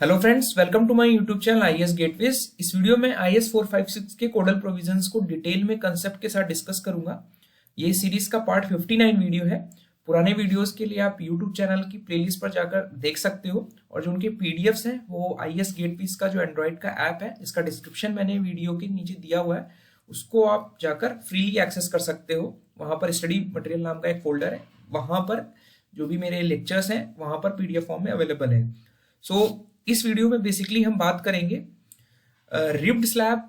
Hello friends, welcome to my YouTube channel IAS gateways. इस video में IAS 456 के codal provisions को detail में कंसेप्ट के साथ डिस्कस करूंगा। ये सीरीज का पार्ट 59 वीडियो है। पुराने वीडियोस के लिए आप यूट्यूब चैनल की प्लेलिस्ट पर जाकर देख सकते हो, और जो उनके पीडीएफ्स हैं वो आईएएस गेटवेज का जो एंड्रॉइड का ऐप है, इसका डिस्क्रिप्शन मैंने वीडियो के नीचे दिया हुआ है, उसको आप जाकर फ्रीली एक्सेस कर सकते हो। वहां पर स्टडी मटेरियल नाम का एक फोल्डर है, वहां पर जो भी मेरे लेक्चर्स हैं वहां पर पीडीएफ फॉर्म में अवेलेबल है। इस वीडियो में बेसिकली हम बात करेंगे रिब्ड स्लैब,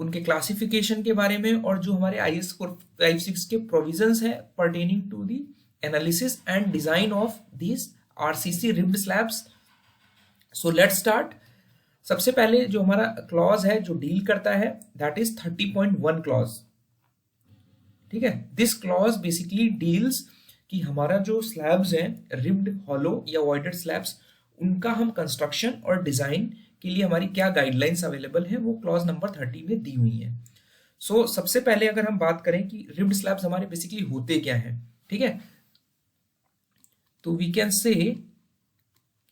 उनके क्लासिफिकेशन के बारे में, और जो हमारे आईएएस 456 के प्रोविजंस है pertaining to the analysis and design of this RCC ribbed slabs. So let's start. सबसे पहले जो हमारा क्लॉज है जो डील करता है, दैट इज 30.1 क्लॉज। ठीक है, दिस क्लॉज बेसिकली डील्स कि हमारा जो स्लैब्स हैं रिब्ड, हॉलो या वॉइडेड स्लैब्स, उनका हम कंस्ट्रक्शन और डिजाइन के लिए हमारी क्या गाइडलाइंस अवेलेबल है वो क्लॉज नंबर 30 में दी हुई है। सबसे पहले अगर हम बात करें कि रिब्ड स्लैब्स हमारे बेसिकली होते क्या हैं, ठीक है, तो वी कैन से,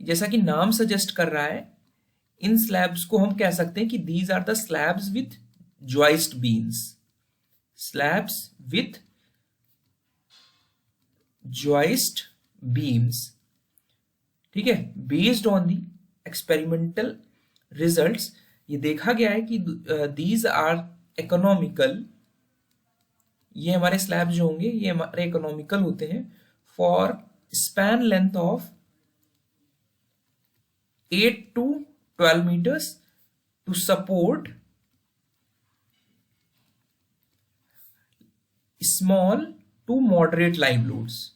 जैसा कि नाम सजेस्ट कर रहा है, इन स्लैब्स को हम कह सकते हैं कि these are the slabs with joist beams. Slabs with joist beams, ठीक है। Based on the experimental results ये देखा गया है कि दीज आर इकोनॉमिकल, ये हमारे स्लैब जो होंगे ये हमारे इकोनॉमिकल होते हैं for span length of 8 to 12 meters to support small to moderate live loads.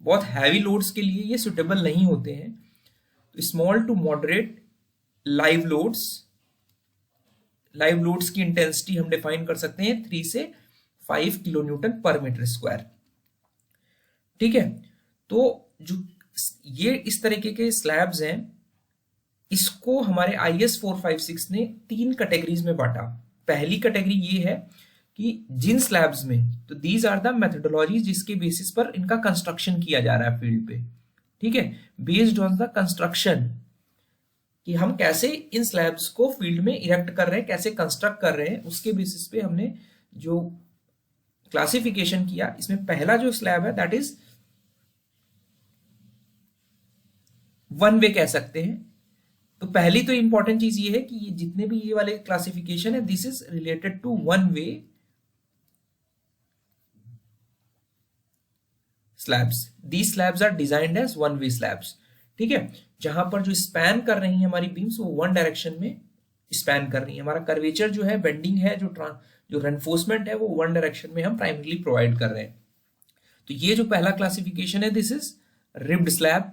बहुत हैवी लोड्स के लिए ये सुटेबल नहीं होते हैं, तो small to moderate live loads की इंटेंसिटी हम डिफाइन कर सकते हैं 3 से 5 kilo newton per metre square. ठीक है, तो जो ये इस तरीके के स्लैब्स हैं, इसको हमारे आईएएस 456 ने 3 कैटेगरीज में बांटा। पहली कैटेगरी ये है कि जिन स्लैब्स में, तो दीज आर द मेथोडोलॉजी जिसके बेसिस पर इनका कंस्ट्रक्शन किया जा रहा है फील्ड पे, ठीक है, बेस्ड ऑन द कंस्ट्रक्शन, कि हम कैसे इन स्लैब्स को फील्ड में इरेक्ट कर रहे हैं, कैसे कंस्ट्रक्ट कर रहे हैं, उसके बेसिस पे हमने जो क्लासिफिकेशन किया। इसमें पहला जो स्लैब है दैट इज वन वे कह सकते हैं। तो पहली तो इंपॉर्टेंट चीज ये है कि ये जितने भी ये वाले क्लासिफिकेशन है, this is related to one way slabs. These slabs are designed as one way slabs. ठीक है, जहां पर जो स्पैन कर रही है हमारी बीम्स वो वन डायरेक्शन में स्पैन कर रही है। हमारा कर्वेचर जो है, बेंडिंग है, जो रेनफोर्समेंट है वो वन डायरेक्शन में हम प्राइमरीली प्रोवाइड कर रहे हैं। तो ये जो पहला क्लासिफिकेशन है, दिस इज रिब्ड स्लैब।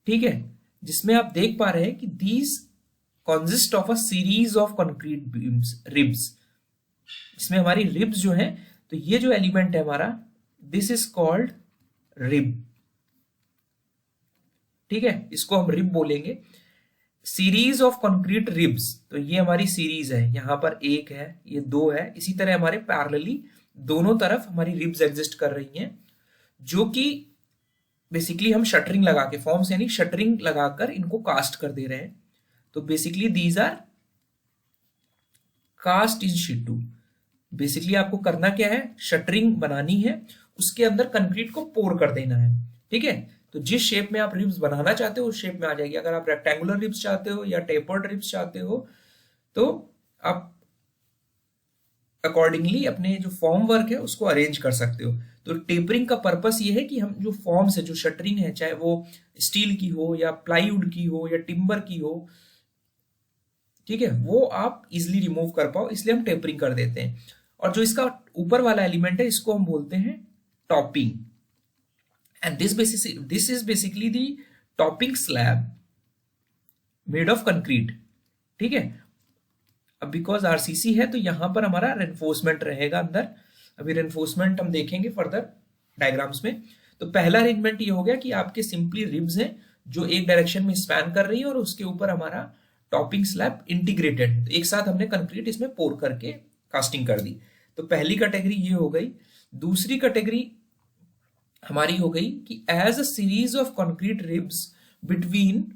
ठीक है, जिसमें आप देख पा रहे हैं कि these consist of a series of concrete beams, ribs. इसमें हमारी रिब्स जो है, तो ये जो एलिमेंट है हमारा, दिस इज कॉल्ड रिब। ठीक है, इसको हम रिब बोलेंगे। सीरीज ऑफ कंक्रीट रिब्स, तो ये हमारी सीरीज है, यहां पर एक है, ये दो है, इसी तरह हमारे पैरेलली दोनों तरफ हमारी रिब्स एग्जिस्ट कर रही हैं, जो कि बेसिकली हम शटरिंग लगा के, फॉर्म्स यानी शटरिंग लगाकर इनको कास्ट कर दे रहे हैं। तो basically these are cast in situ. Basically आपको करना क्या है, शटरिंग बनानी है, उसके अंदर कंक्रीट को पोर कर देना है। ठीक है, तो जिस शेप में आप रिब्स बनाना चाहते हो उस शेप में आ जाएगी। अगर आप रेक्टेंगुलर रिब्स चाहते हो या टेपर्ड रिब्स चाहते हो, तो आप अकॉर्डिंगली अपने जो फॉर्म वर्क है उसको अरेंज कर सकते हो। तो टेपरिंग का पर्पस ये है कि हम जो फॉर्म्स है, जो शटरिंग है, चाहे वो स्टील की हो या प्लाईवुड की हो या टिम्बर की हो, ठीक है, वो आप इजिली रिमूव कर पाओ, इसलिए हम टेपरिंग कर देते हैं। और जो इसका ऊपर वाला एलिमेंट है, इसको हम बोलते हैं topping, and this is basically the topping slab made of concrete. ठीक है, अब बिकॉज आरसीसी है तो यहां पर हमारा रेनफोर्समेंट रहेगा अंदर। अभी रेनफोर्समेंट हम देखेंगे फर्दर डायग्राम्स में। तो पहला अरेंजमेंट ये हो गया कि आपके सिंपली रिब्स हैं जो एक डायरेक्शन में स्पैन कर रही है, और उसके ऊपर हमारा टॉपिंग स्लैब इंटीग्रेटेड, तो एक साथ हमने कंक्रीट इसमें पोर करके कास्टिंग कर दी। तो पहली कैटेगरी ये हो गई। दूसरी कैटेगरी हमारी हो गई कि as a series of concrete ribs between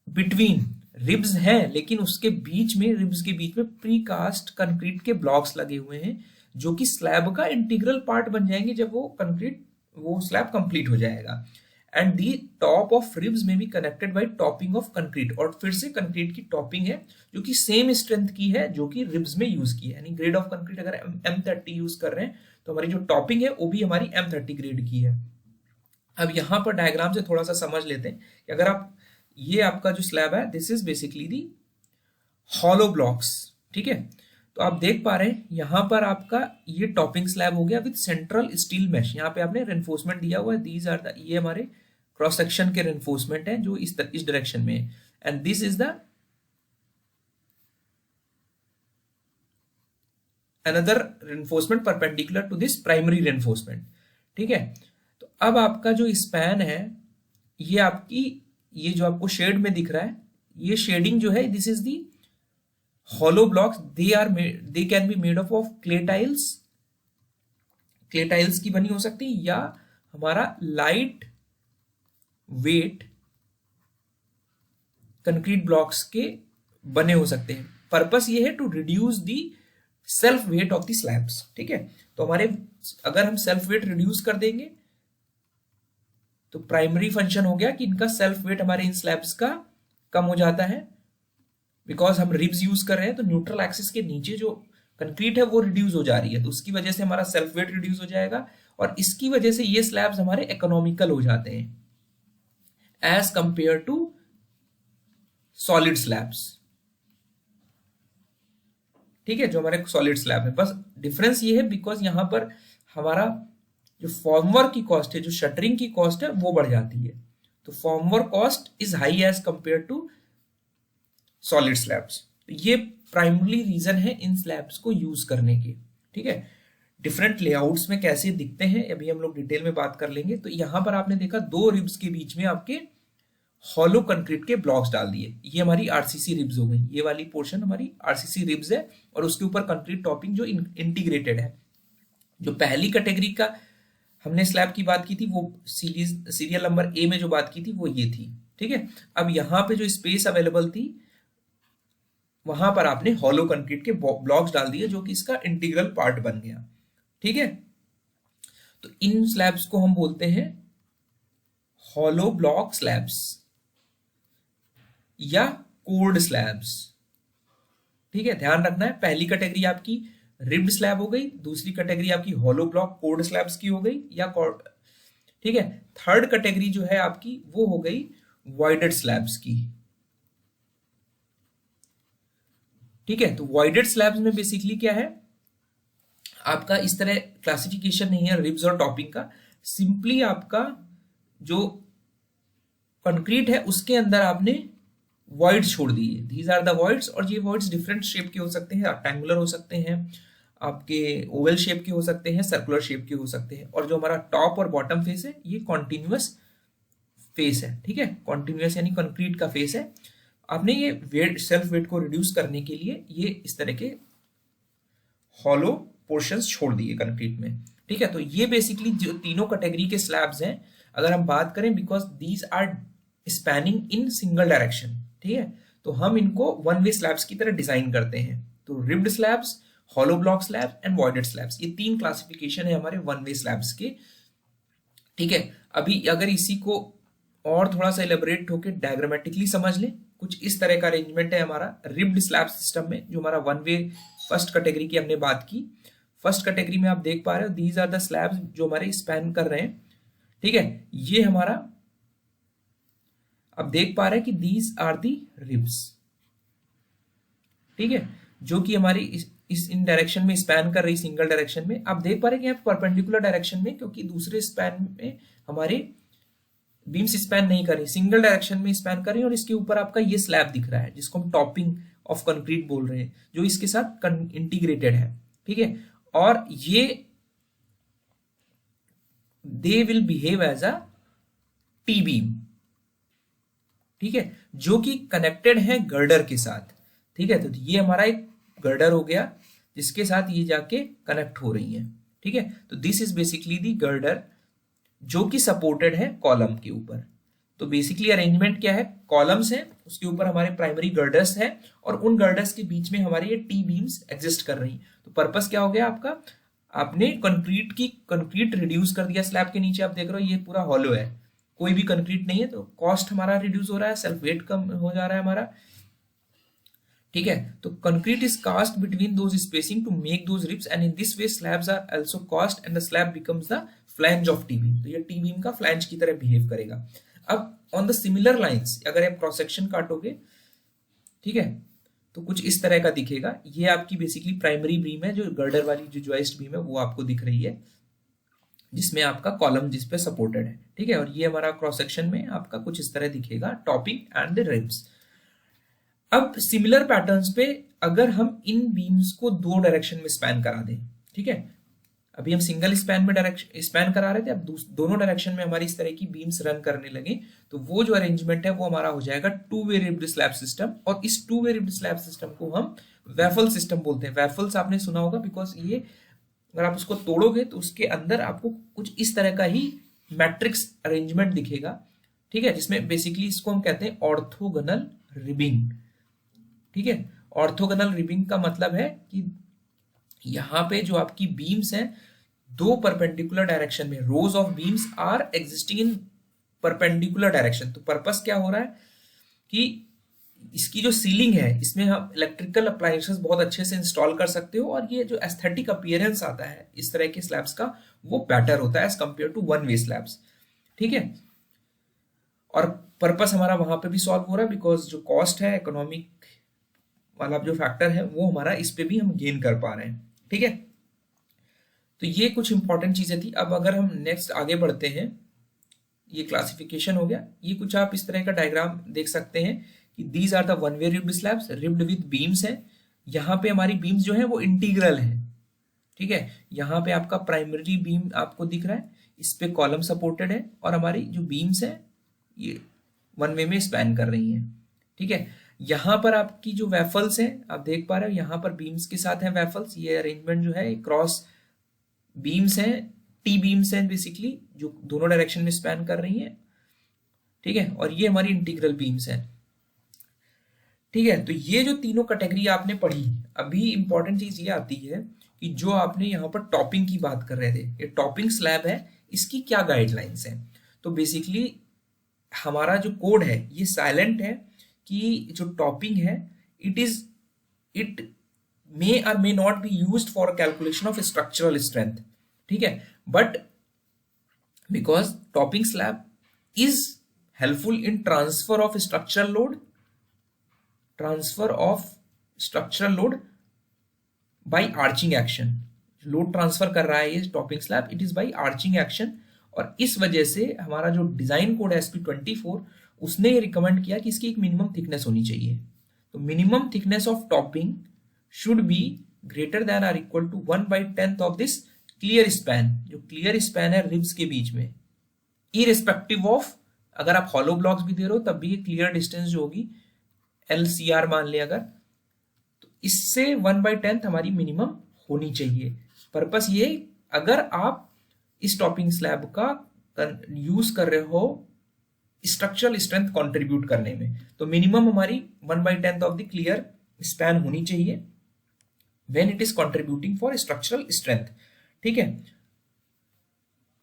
between ribs हैं, लेकिन उसके बीच में, रिब्स के बीच में प्रीकास्ट कंक्रीट के ब्लॉक्स लगे हुए हैं जो कि स्लैब का इंटीग्रल पार्ट बन जाएंगे जब वो स्लैब कंप्लीट हो जाएगा। And the top of ribs में be connected by topping of concrete, और फिर से कंक्रीट की टॉपिंग है जो कि सेम स्ट्रेंथ की है जो कि रिब्स में यूज की है। यानी ग्रेड ऑफ कंक्रीट अगर M30 यूज कर रहे हैं तो हमारी जो टॉपिंग है वो भी हमारी M30 ग्रेड की है। अब यहां पर डायग्राम से थोड़ा सा समझ लेते हैं कि अगर आप, ये आपका जो स्लैब है, this is basically the hollow blocks, ठीक है। तो आप देख पा रहे हैं यहां पर आपका ये टॉपिंग स्लैब हो गया विद सेंट्रल स्टील मैश। यहाँ पे आपने रेनफोर्समेंट दिया हुआ है, दीज आर द, ये हमारे क्रॉस सेक्शन के रेनफोर्समेंट है जो इस डायरेक्शन में है, and this is the another reinforcement perpendicular to this primary reinforcement, ठीक है। तो अब आपका जो स्पैन है, ये आपकी, ये जो आपको शेड में दिख रहा है, ये शेडिंग जो है, this is the hollow blocks, they can be made up of clay tiles की बनी हो सकती है, या हमारा लाइट वेट कंक्रीट ब्लॉक्स के बने हो सकते हैं। पर्पस ये है to reduce the self weight of the slabs, ठीक है। तो हमारे, अगर हम सेल्फ वेट रिड्यूस कर देंगे तो प्राइमरी फंक्शन हो गया कि इनका सेल्फ वेट हमारे इन स्लैब्स का कम हो जाता है, बिकॉज हम रिब्स यूज कर रहे हैं तो न्यूट्रल एक्सिस के नीचे जो कंक्रीट है वो रिड्यूस हो जा रही है, तो उसकी वजह से हमारा सेल्फ वेट रिड्यूस हो जाएगा, और इसकी वजह से ये स्लैब्स हमारे इकोनॉमिकल हो जाते हैं as compare to solid slabs, ठीक है, जो हमारे सॉलिड स्लैब है। बस डिफरेंस ये है बिकॉज यहां पर हमारा जो फॉर्मवर्क की कॉस्ट है, जो शटरिंग की कॉस्ट है, वो बढ़ जाती है। तो formwork cost is high as compare to solid slabs. ये प्राइमरी रीजन है इन स्लैब्स को यूज करने के, ठीक है। डिफरेंट लेआउट्स में कैसे दिखते हैं अभी हम लोग डिटेल में बात कर लेंगे। तो यहां पर आपने देखा दो रिब्स के बीच में आपके हॉलो कंक्रीट के ब्लॉक्स डाल दिए, ये हमारी आरसीसी रिब्स हो गई, ये वाली पोर्शन हमारी आरसीसी रिब्स है, और उसके ऊपर कंक्रीट टॉपिंग जो इंटीग्रेटेड है। जो पहली कैटेगरी का हमने स्लैब की बात की थी, वो सीरियल नंबर ए में जो बात की थी वो ये थी, ठीक है। अब यहां पे जो स्पेस अवेलेबल थी वहां पर आपने हॉलो कंक्रीट के ब्लॉक्स डाल दिए जो कि इसका इंटीग्रल पार्ट बन गया, ठीक है। तो इन स्लैब्स को हम बोलते हैं हॉलो ब्लॉक स्लैब्स या कोर्ड स्लैब्स, ठीक है। ध्यान रखना है, पहली कैटेगरी आपकी रिब्ड स्लैब हो गई, दूसरी कैटेगरी आपकी हॉलो ब्लॉक कोर्ड स्लैब्स की हो गई या कॉर्ड, ठीक है। थर्ड कैटेगरी जो है आपकी वो हो गई वॉइडेड स्लैब्स की, ठीक है। तो वॉइडेड स्लैब्स में बेसिकली क्या है, आपका इस तरह क्लासिफिकेशन नहीं है रिब्स और टॉपिंग का, सिंपली आपका जो कंक्रीट है उसके अंदर आपने वॉइड्स छोड़ दिए, दीज आर द वॉइड्स, और ये वॉइड्स डिफरेंट शेप के हो सकते हैं, रेक्टेंगुलर हो सकते हैं, आपके ओवल शेप के हो सकते हैं, सर्कुलर शेप के हो सकते हैं, और जो हमारा टॉप और बॉटम फेस है ये कॉन्टिन्यूअस फेस है, ठीक है। कॉन्टिन्यूअस यानी कंक्रीट का फेस है। आपने ये वेट, सेल्फ वेट को रिड्यूस करने के लिए ये इस तरह के हॉलो पोर्शंस छोड़ दिए कंक्रीट में, ठीक है। तो ये बेसिकली जो तीनों कैटेगरी के स्लैब्स हैं अगर हम बात करें, because these are spanning in single direction, ठीक है। तो हम इनको वन वे स्लैब्स की तरह डिजाइन करते हैं। तो ribbed slabs, hollow block slabs and voided slabs, ये तीन क्लासिफिकेशन है हमारे वन वे स्लैब्स के, ठीक है। अभी अगर इसी को और थोड़ा सा एलेबोरेट होकर डायग्रामेटिकली समझ लें, कुछ इस तरह का अरेंजमेंट है हमारा रिब्ड स्लैब सिस्टम में, जो हमारा वन वे फर्स्ट कैटेगरी की हमने बात की। फर्स्ट कैटेगरी में आप देख पा रहे हो दीज आर द स्लैब्स जो हमारे स्पैन कर रहे हैं, ठीक है। ये हमारा अब देख पा रहे हैं कि दीज आर दी रिब्स, ठीक है, जो कि हमारी इस इन डायरेक्शन में स्पैन कर रही, सिंगल डायरेक्शन में। आप देख पा रहे हैं कि यहाँ परपेंडिकुलर डायरेक्शन में, क्योंकि दूसरे स्पैन में हमारे बीम्स स्पैन नहीं कर रही, सिंगल डायरेक्शन में स्पैन कर रही है, और इसके ऊपर आपका ये स्लैब दिख रहा है जिसको हम टॉपिंग ऑफ कंक्रीट बोल रहे हैं, जो इसके साथ इंटीग्रेटेड है, ठीक है। और ये they will behave as a T beam, ठीक है, जो कि कनेक्टेड है गर्डर के साथ, ठीक है। तो ये हमारा एक गर्डर हो गया जिसके साथ ये जाके कनेक्ट हो रही है, ठीक है। तो this is basically the girder जो कि सपोर्टेड है कॉलम के ऊपर, तो बेसिकली अरेंजमेंट क्या है, कॉलम्स है, उसके ऊपर हमारे प्राइमरी गर्डर्स है और उन गर्डर्स के बीच में हमारे ये टी बीम्स एग्जिस्ट कर रही। तो पर्पस क्या हो गया आपका, आपने कंक्रीट रिड्यूस कर दिया स्लैब के नीचे। आप देख रहे हो ये पूरा हॉलो है, कोई भी कंक्रीट नहीं है, तो कॉस्ट हमारा रिड्यूस हो रहा है, सेल्फ वेट कम हो जा रहा है हमारा। ठीक है, तो concrete is cast between those spacing to make those ribs and in this way slabs are also cast and the slab becomes the flange of T beam. तो ये टी बीम का फ्लैंज की तरह बिहेव करेगा। अब on the similar lines अगर आप cross section काटोगे, ठीक है, तो कुछ इस तरह का दिखेगा। ये आपकी बेसिकली प्राइमरी बीम है, जो गर्डर वाली जो जॉइस्ट बीम है वो आपको दिख रही है, जिसमें आपका कॉलम जिस पे सपोर्टेड है। ठीक है, और ये हमारा क्रॉस सेक्शन में आपका कुछ इस तरह दिखेगा, टॉपिंग एंड द रिब्स। अब सिमिलर पैटर्न्स पे अगर हम इन बीम्स को दो डायरेक्शन में स्पैन करा दें, ठीक है, अभी हम सिंगल स्पैन में स्पैन करा रहे थे, अब दोनों डायरेक्शन में हमारी इस तरह की बीम्स रन करने लगे, तो वो जो अरेंजमेंट है वो हमारा हो जाएगा two way ribbed slab system. और इस two way ribbed slab system को हम वैफल सिस्टम बोलते हैं। वैफल्स आपने सुना होगा, बिकॉज ये अगर आप उसको तोड़ोगे तो उसके अंदर आपको कुछ इस तरह का ही मैट्रिक्स अरेंजमेंट दिखेगा। ठीक है, जिसमें बेसिकली इसको हम कहते हैं ऑर्थोगोनल रिबिंग। ठीक है, ऑर्थोगोनल रिबिंग का मतलब है कि यहां पे जो आपकी बीम्स हैं दो परपेंडिकुलर डायरेक्शन में, rows of beams are existing in perpendicular direction. तो पर्पस क्या हो रहा है कि इसकी जो सीलिंग है इसमें हम इलेक्ट्रिकल अप्लायंसेस बहुत अच्छे से इंस्टॉल कर सकते हो, और ये जो एस्थेटिक अपीयरेंस आता है इस तरह के स्लैब्स का वो बेटर होता है as compare to one way slabs. ठीक है, और पर्पस हमारा वहां पे भी सॉल्व हो रहा है, बिकॉज जो कॉस्ट है, इकोनॉमिक वाला जो फैक्टर है वो हमारा इस पे भी हम गेन कर पा रहे हैं। ठीक है, तो ये कुछ इंपॉर्टेंट चीजें थी। अब अगर हम नेक्स्ट आगे बढ़ते हैं, ये क्लासिफिकेशन हो गया। ये कुछ आप इस तरह का डायग्राम देख सकते हैं कि these are the one way ribbed slabs ribbed with beams है। यहाँ पे हमारी बीम्स जो है वो इंटीग्रल है। ठीक है, यहाँ पे आपका प्राइमरी बीम आपको दिख रहा है, इस पे कॉलम सपोर्टेड है, और हमारी जो बीम्स है ये वन वे में स्पैन कर रही है। ठीक है, यहाँ पर आपकी जो वेफल्स हैं आप देख पा रहे हो, यहाँ पर बीम्स के साथ हैं वेफल्स। ये अरेंजमेंट जो है क्रॉस बीम्स हैं, टी बीम्स हैं बेसिकली, जो दोनों डायरेक्शन में स्पैन कर रही हैं। ठीक है, और ये हमारी इंटीग्रल बीम्स हैं। ठीक है, तो ये जो तीनों कैटेगरी आपने पढ़ी, अभी इंपॉर्टेंट चीज ये आती है कि जो आपने यहाँ पर टॉपिंग की बात कर रहे थे, ये टॉपिंग स्लैब है, इसकी क्या गाइडलाइंस है। तो बेसिकली हमारा जो कोड है ये साइलेंट है कि जो टॉपिंग है it may or may not be used for calculation of structural strength. ठीक है, but because topping slab is helpful in transfer of structural load by arching action. Load transfer कर रहा है ये topping slab, it is by arching action. और इस वजह से हमारा जो डिजाइन कोड है SP24 उसने ये रिकमेंड किया कि इसकी एक मिनिमम थिकनेस होनी चाहिए। तो minimum thickness of topping should be greater than or equal to 1/10 of this clear span। जो क्लियर स्पैन है रिब्स के बीच में, irrespective of अगर आप हॉलो ब्लॉक्स भी दे रहे हो तब भी ये क्लियर डिस्टेंस जो होगी LCR मान ले अगर, तो इससे 1/10 हमारी मिनिमम होनी चाहिए। पर्पस ये अगर आप इस टॉपिंग स्लैब का यूज कर रहे हो स्ट्रक्चरल स्ट्रेंथ कंट्रीब्यूट करने में, तो मिनिमम हमारी 1/10 ऑफ द क्लियर स्पैन होनी चाहिए when it is contributing for structural strength। ठीक है,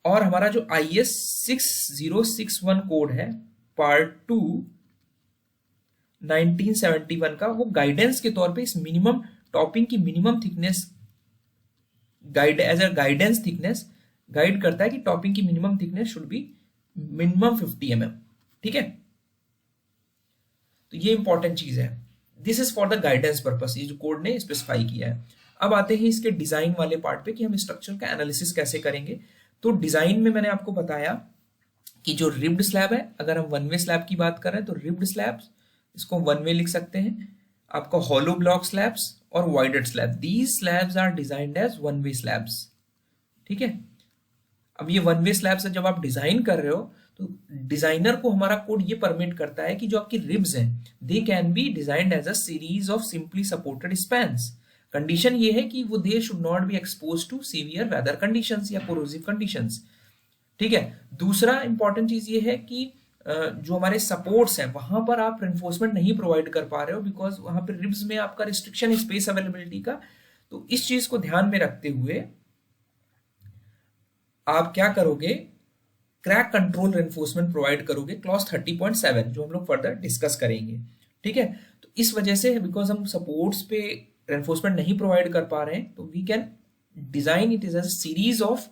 और हमारा जो IS 6061 कोड है पार्ट 2 1971 का, वो गाइडेंस के तौर पे इस मिनिमम टॉपिंग की minimum thickness as a guidance thickness guide करता है कि टॉपिंग की minimum thickness should be minimum 50 mm। ठीक है, तो ये इंपॉर्टेंट चीज है, this is for the guidance purpose, ये जो कोड ने स्पेसिफाई किया है। अब आते हैं इसके डिजाइन वाले पार्ट पे कि हम स्ट्रक्चर का एनालिसिस कैसे करेंगे। तो डिजाइन में मैंने आपको बताया कि जो रिब्ड स्लैब है, अगर हम वन वे स्लैब की बात कर रहे हैं तो रिब्ड स्लैब इसको वन वे लिख सकते हैं, आपका हॉलो ब्लॉक स्लैब्स और voided slab, these slabs are designed as one way slabs. ठीक है, अब ये वन वे स्लैब्स जब आप डिजाइन कर रहे हो तो डिजाइनर को हमारा कोड ये परमिट करता है कि जो आपकी रिब्स हैं they can be designed as a series of simply supported spans. Condition ये है कि वो they should not be expose to severe weather conditions या कोरोसिव कंडीशंस। ठीक है, दूसरा इंपॉर्टेंट चीज ये है कि जो हमारे सपोर्ट्स हैं वहां पर आप रेनफोर्समेंट नहीं प्रोवाइड कर पा रहे हो, बिकॉज वहां पर रिब्स में आपका रिस्ट्रिक्शन है स्पेस अवेलेबिलिटी का। तो इस चीज को ध्यान में रखते हुए आप क्या करोगे, क्रैक कंट्रोल रेनफोर्समेंट प्रोवाइड करोगे क्लॉज 30.7, जो हम लोग फर्दर डिस्कस करेंगे। ठीक है, तो इस वजह से बिकॉज हम सपोर्ट्स पे रेनफोर्समेंट नहीं प्रोवाइड कर पा रहे हैं, तो we can design it is a series of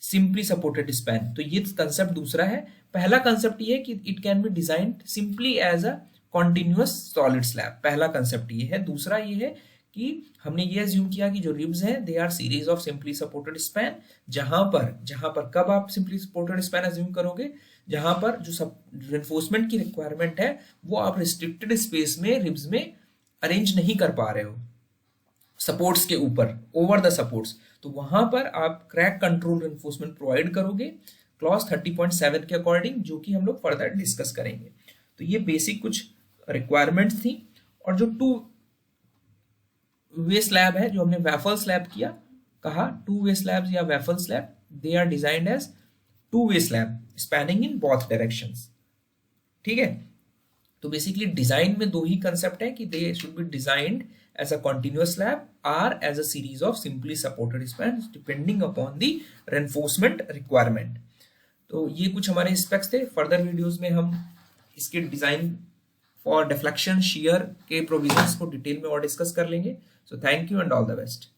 simply supported span. तो ये कंसेप्ट दूसरा है। पहला कंसेप्ट ये है कि it can be design simply as a continuous solid slab, पहला कंसेप्ट ये है। दूसरा ये है कि हमने ये अज्यूम किया कि जो रिब्स हैं they R series of simply supported span, जहां पर कब आप सिंपली सपोर्टेड स्पैन अज्यूम करोगे, जहां पर जो सब रेनफोर्समेंट की रिक्वायरमेंट है वो आप रिस्ट्रिक्टेड स्पेस में रिब्स में अरेंज नहीं कर पा रहे हो सपोर्ट्स के ऊपर, ओवर द सपोर्ट्स, तो वहां पर आप क्रैक कंट्रोल रेनफोर्समेंट प्रोवाइड करोगे क्लॉज 30.7 के अकॉर्डिंग, जो कि हम लोग फर्दर डिस्कस करेंगे। तो ये बेसिक कुछ रिक्वायरमेंट्स थी। और जो 2 वे स्लैब है, जो हमने वैफल स्लैब किया, कहा 2 वे स्लैब्स या waffle slab, they are designed as 2 way slab spanning in both directions. ठीक है, तो बेसिकली डिजाइन में 2 ही कंसेप्ट है कि they should be designed as a continuous slab or as a series of simply supported spans depending upon the reinforcement requirement। तो ये कुछ हमारे स्पेक्स थे। फर्दर वीडियोस में हम इसके डिजाइन फॉर डिफ्लेक्शन, शियर के प्रोविजंस को डिटेल में और डिस्कस कर लेंगे। So thank you and all the best.